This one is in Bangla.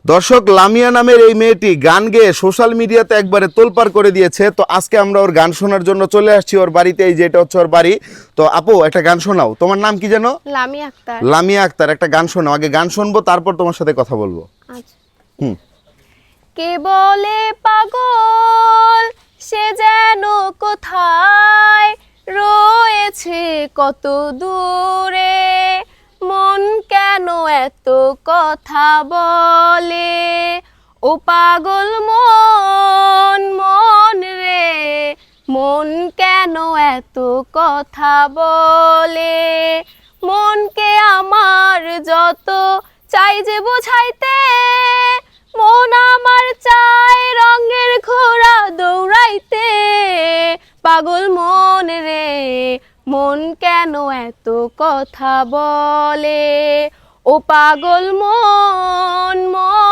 দর্শক, লামিয়া নামের এই মেয়েটি গান গেয়ে সোশ্যাল মিডিয়াতে একবারে তোলপাড় করে দিয়েছে। তো আজকে আমরা ওর গান শোনার জন্য চলে আসছি ওর বাড়িতে। এই যেটা হচ্ছে ওর বাড়ি। তো আপু, একটা গান শোনাও। তোমার নাম কি যেন? লামিয়া আক্তার। লামিয়া আক্তার, একটা গান শোনাও। আগে গান শুনবো, তারপর তোমার সাথে কথা বলবো। আচ্ছা। হুম। কে বলে পাগল, সে যেন কোথায় রয়েছে কত দূরে, মন কেন এত কথা বলে, ও পাগল মন মন রে, মন কেন এত কথা বলে, মনকে আমার যত চাই যে বোঝাইতে, মন আমার চাই রঙের ঘোড়া দৌড়াইতে, পাগল মন রে, মন কেন এত কথা বলে, ও পাগল মন মন